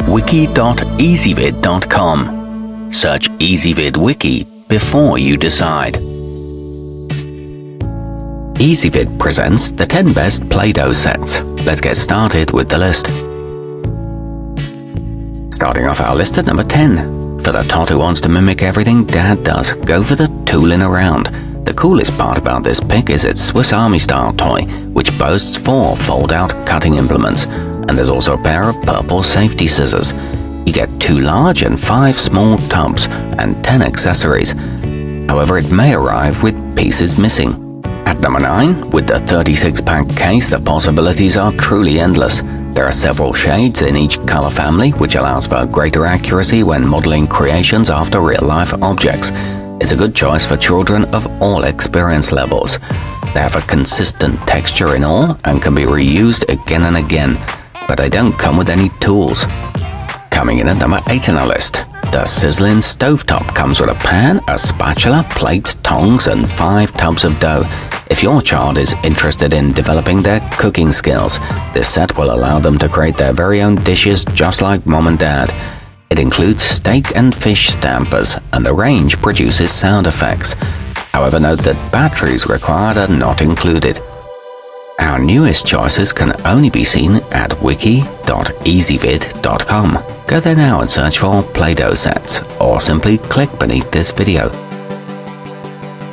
wiki.ezvid.com. Search Ezvid Wiki before you decide. Ezvid presents the 10 best Play-Doh sets. Let's get started with the list. Starting off our list at number 10. For the tot who wants to mimic everything Dad does, go for the toolin around. The coolest part about this pick is its Swiss Army style toy, which boasts 4 fold-out cutting implements, and there's also a pair of purple safety scissors. You get 2 large and 5 small tubs and 10 accessories. However, it may arrive with pieces missing. At number 9, with the 36-pack case, the possibilities are truly endless. There are several shades in each color family, which allows for greater accuracy when modeling creations after real-life objects. It's a good choice for children of all experience levels. They have a consistent texture in all and can be reused again and again, but they don't come with any tools. Coming in at number 8 on our list, the sizzlin stovetop comes with a pan, a spatula, plates, tongs, and 5 tubs of dough. If your child is interested in developing their cooking skills, this set will allow them to create their very own dishes just like Mom and Dad. It includes steak and fish stampers, and the range produces sound effects. However, note that batteries required are not included. Our newest choices can only be seen at wiki.ezvid.com. Go there now and search for Play-Doh sets, or simply click beneath this video.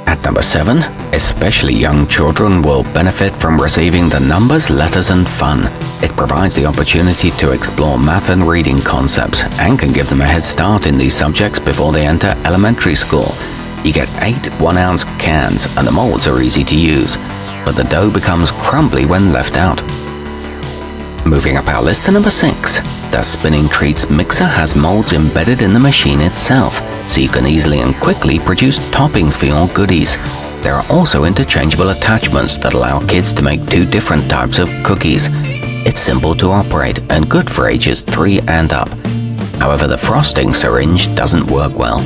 At number 7, especially young children will benefit from receiving the numbers, letters, and fun. It provides the opportunity to explore math and reading concepts and can give them a head start in these subjects before they enter elementary school. You get 8 1-ounce cans and the molds are easy to use, but the dough becomes crumbly when left out. Moving up our list to number 6, the Spinning Treats mixer has molds embedded in the machine itself, so you can easily and quickly produce toppings for your goodies. There are also interchangeable attachments that allow kids to make 2 different types of cookies. It's simple to operate and good for ages 3 and up. However, the frosting syringe doesn't work well.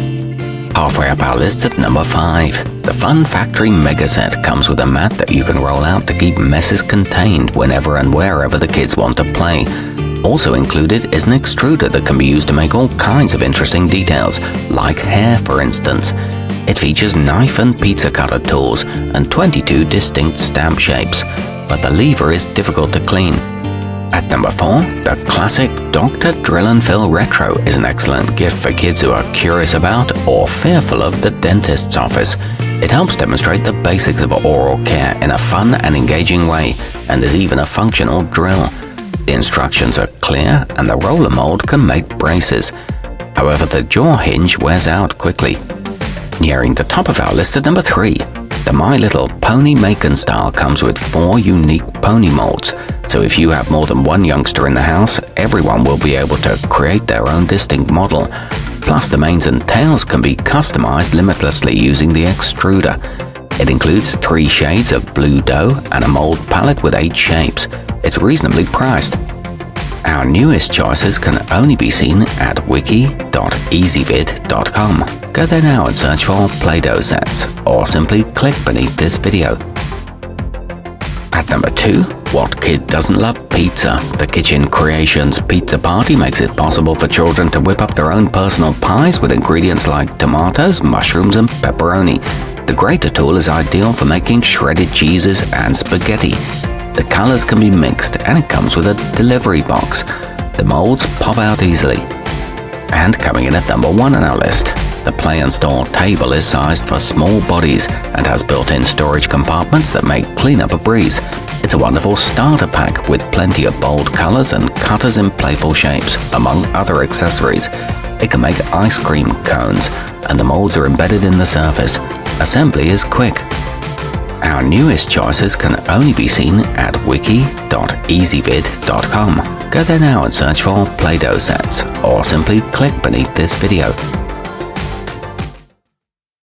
Halfway up our list at number 5, the Fun Factory Mega Set comes with a mat that you can roll out to keep messes contained whenever and wherever the kids want to play. Also included is an extruder that can be used to make all kinds of interesting details, like hair for instance. It features knife and pizza cutter tools and 22 distinct stamp shapes, but the lever is difficult to clean. At number 4, the classic Dr. Drill and Fill Retro is an excellent gift for kids who are curious about or fearful of the dentist's office. It helps demonstrate the basics of oral care in a fun and engaging way, and there's even a functional drill. The instructions are clear and the roller mold can make braces. However, the jaw hinge wears out quickly. Nearing the top of our list at number 3, the My Little Pony Macon style comes with 4 unique pony molds, so if you have more than one youngster in the house, everyone will be able to create their own distinct model. Plus, the manes and tails can be customized limitlessly using the extruder. It includes 3 shades of blue dough and a mold palette with 8 shapes. It's reasonably priced. Our newest choices can only be seen at wiki.ezvid.com. Go there now and search for Play-Doh sets, or simply click beneath this video. At number 2, what kid doesn't love pizza? The Kitchen Creations Pizza Party makes it possible for children to whip up their own personal pies with ingredients like tomatoes, mushrooms, and pepperoni. The grater tool is ideal for making shredded cheeses and spaghetti. The colors can be mixed and it comes with a delivery box. The molds pop out easily. And coming in at number 1 on our list, the Play and Store table is sized for small bodies and has built-in storage compartments that make cleanup a breeze. It's a wonderful starter pack with plenty of bold colors and cutters in playful shapes, among other accessories. It can make ice cream cones, and the molds are embedded in the surface. Assembly is quick. Our newest choices can only be seen at wiki.ezvid.com. Go there now and search for Play-Doh sets, or simply click beneath this video.